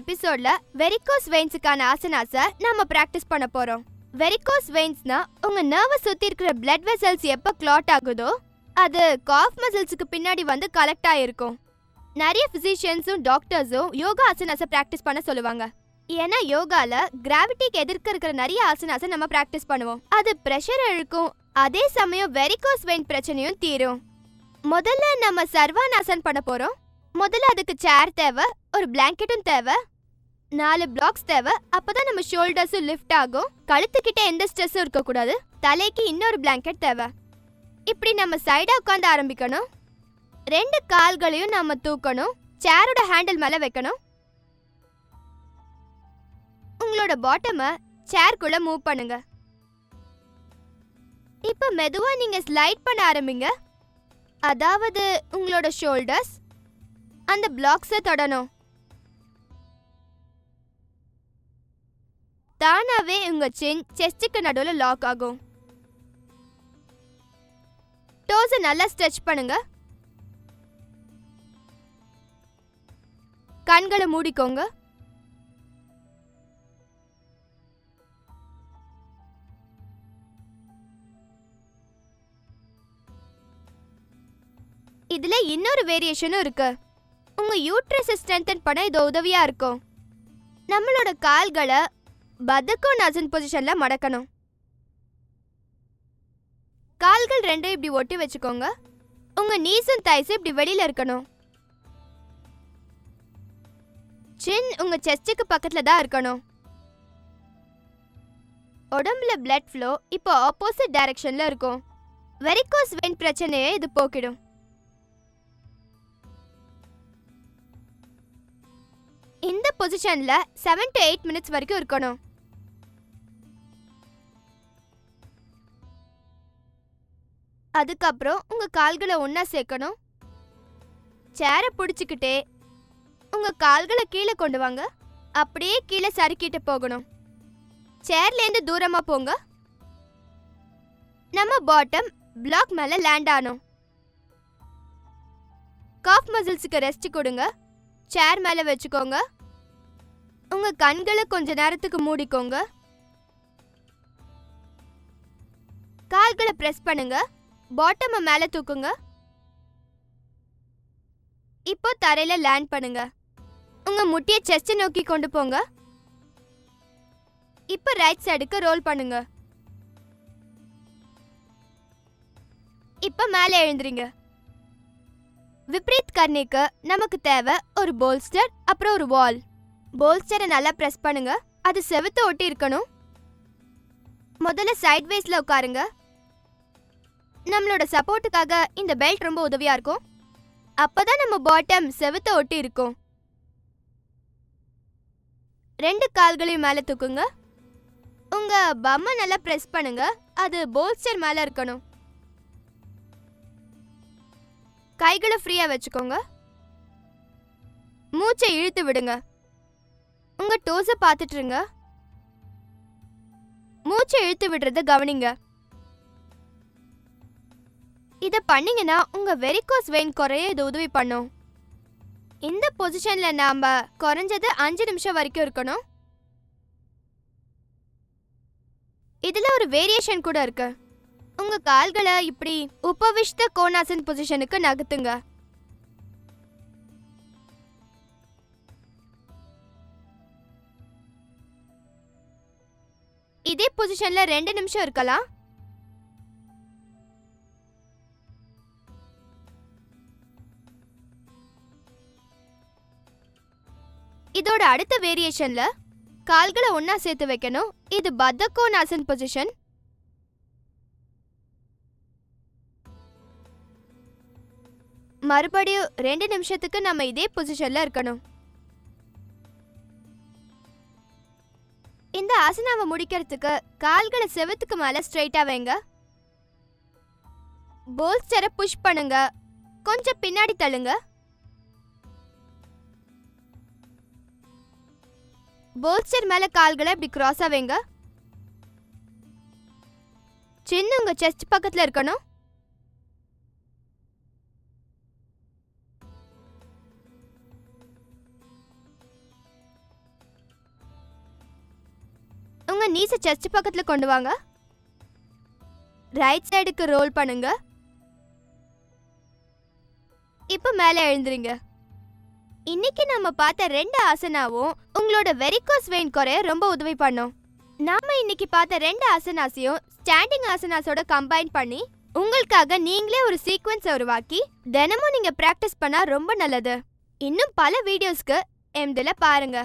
எபிசோட்ல வெரிகோஸ் வெயின்ஸ்க்கான ஆசனாஸை நாம பிராக்டிஸ் பண்ண போறோம். வெரிகோஸ் வெயின்ஸ்னா உங்க நர்வை சுத்தி இருக்கிற பிளட் வெசல்ஸ் எப்ப கிளாட் ஆகுதோ அது காஃப் மசில்ஸ்க்கு பின்னாடி வந்து கலெக்ட் ஆயிருக்கும். நிறைய பிசிஷியன்ஸும் டாக்டர்ஸும் யோகா ஆசனாஸை பிராக்டிஸ் பண்ண சொல்லுவாங்க. ஏன்னா யோகால கிராவிட்டிக்கு எதிர்க்க இருக்கிற நிறைய ஆசனாஸை நம்ம பிராக்டிஸ் பண்ணுவோம். அது பிரஷர் இழுக்கும், அதே சமயம் வெரிகோஸ் வெயின் பிரச்சனையும் தீரும். முதல்ல நம்ம சர்வானாசன் பண்ண போறோம். முதல்ல அதுக்கு சேர் தேவை, ஒரு பிளாங்கெட்டும் தேவை, 4 பிளாக்ஸ் தேவை. அப்பதான் நம்ம ஷோல்டர்ஸும் லிஃப்ட் ஆகும். கழுத்துக்கிட்ட எந்த ஸ்ட்ரெஸ்ஸும் இருக்கக்கூடாது. தலைக்கு இன்னொரு பிளாங்கெட் தேவை. இப்படி நம்ம சைடா உட்காந்து ஆரம்பிக்கணும். 2 கால்களையும் நம்ம தூக்கணும். சேரோட ஹேண்டில் மேல வைக்கணும். உங்களோட பாட்டமை சேர்க்குள்ள மூவ் பண்ணுங்க. இப்ப மெதுவா நீங்க ஸ்லைட் பண்ண ஆரம்பிங்க. அதாவது உங்களோட ஷோல்டர்ஸ் அந்த பிளாக்ஸை தொடணும். தானாவே உங்க சின் செஸ்டுக்கு நடுவுல லாக் ஆகும். டோஸை நல்லா ஸ்ட்ரெச் பண்ணுங்க. கண்களை மூடிக்கோங்க. இதுல இன்னொரு வேரியேஷனும் இருக்கு. உங்க யூட்ரஸ் ஸ்ட்ரென்தன் பண்ண இது உதவியா இருக்கும். நம்மளோட கால்களை பதக்கோனாசன் பொசிஷன்ல மடக்கணும். கால்கள் ரெண்டும் இப்படி ஒட்டி வச்சுக்கோங்க. உங்க நீஸும் தைஸும் இப்படி வெளியில இருக்கணும். சின் உங்க செஸ்டுக்கு பக்கத்துல தான் இருக்கணும். உடம்புல பிளட் ஃப்ளோ இப்போ ஆப்போசிட் டைரக்ஷன்ல இருக்கும். வெரிகோஸ் வெயின் பிரச்சனையை இது போக்கிடும். இந்த பொசிஷன்ல 7 to 8 மினிட்ஸ் வரைக்கும் இருக்கணும். அதுக்கப்புறம் உங்க கால்களை ஒண்ணா சேர்க்கணும். சேரை பிடிச்சுக்கிட்டே உங்க கால்களை கீழே கொண்டு வாங்க. அப்படியே கீழே சறுக்கிட்டு போகணும். சேர்ல இருந்து தூரமா போங்க. நம்ம பாட்டம் பிளாக் மேல லேண்ட் ஆனோம். காஃப் மசில்ஸுக்கு ரெஸ்ட் கொடுங்க. சேர் மேல வச்சுக்கோங்க. உங்க கண்களை கொஞ்ச நேரத்துக்கு மூடிக்கோங்க. கால்களை பிரஸ் பண்ணுங்க. பாட்டம் மேல தூக்குங்க. இப்போ தரையில லேண்ட் பண்ணுங்க. உங்க முட்டியை செஸ்ட் நோக்கி கொண்டு போங்க. இப்போ ரைட் சைடுக்கு ரோல் பண்ணுங்க. இப்போ மேலே எழுந்துறீங்க. விப்ரீத் கர்ணிக்கு நமக்கு தேவை ஒரு போல்ஸ்டர் அப்புறம் ஒரு வால். போல்ஸ்டரை நல்லா பிரஸ் பண்ணுங்க. அது செவுத்து ஒட்டி இருக்கணும். முதல்ல சைட்வேஸ்ல உட்காருங்க. நம்மளோட சப்போர்ட்டுக்காக இந்த பெல்ட் ரொம்ப உதவியா இருக்கும். அப்பதான் நம்ம பாட்டம் செவுத்த ஒட்டி இருக்கும். 2 கால்களையும் மேல தூக்குங்க. உங்க பம்மை நல்லா பிரஸ் பண்ணுங்க. அது போல்ஸ்டர் மேல இருக்கணும். கைகளை ஃப்ரீயா வச்சுக்கோங்க. மூச்சை இழுத்து விடுங்க. உங்க டோஸை பார்த்துட்டு இருங்க. மூச்சை இழுத்து விடுறத கவனிங்க. இத பண்ணீங்கன்னா உங்க வெரிகோஸ் வெயின் குறைய இது உதவி பண்ணும். இந்த பொசிஷன்ல நாம குறைஞ்சது 5 நிமிஷம் வரைக்கும் இருக்கணும். இதுல ஒரு வேரியேஷன் கூட இருக்கு. உங்க கால்களை இப்படி உபவிஷ்ட கோணாசன் பொசிஷனுக்கு நகர்த்துங்க. இதே பொசிஷன்ல 2 நிமிஷம் இருக்கலாம். இதோட அடுத்த வேரியேஷன்ல கால்களை ஒண்ணா சேர்த்து வைக்கணும். இது பத்தகோணாசன் பொசிஷன். மறுபடியும் 2 நிமிஷத்துக்கு நம்ம இதே பொசிஷன்ல இருக்கணும். இந்த ஆசனாவை முடிக்கிறதுக்கு கால்களை செவுத்துக்கு மேல ஸ்ட்ரைட்டா வைங்க. போல்ஸ்டரை புஷ் பண்ணுங்க. கொஞ்சம் பின்னாடி தள்ளுங்க. போல்ஸ்டர் மேல கால்களை இப்படி கிராஸா வைங்க. சின்ன உங்க செஸ்ட் பக்கத்துல இருக்கணும். உங்க நீஸ செஸ்ட் பக்கத்துல கொண்டு வாங்க. ரைட் சைடுக்கு ரோல் பண்ணுங்க. இப்போ மேலே எழுந்துருங்க. இன்னைக்கு நம்ம பார்த்த 2 ஆசனாவும் உங்களோட வெரிகோஸ் வெயின் குறைய ரொம்ப உதவி பண்ணும். நாம இன்னைக்கு பார்த்த 2 ஆசனாஸையும் ஸ்டாண்டிங் ஆசனாஸோட கம்பைன் பண்ணி உங்களுக்காக நீங்களே ஒரு சீக்வென்ஸ் உருவாக்கி தினமும் நீங்க பிராக்டிஸ் பண்ணா ரொம்ப நல்லது. இன்னும் பல வீடியோஸ்க்கு எம்டில பாருங்க.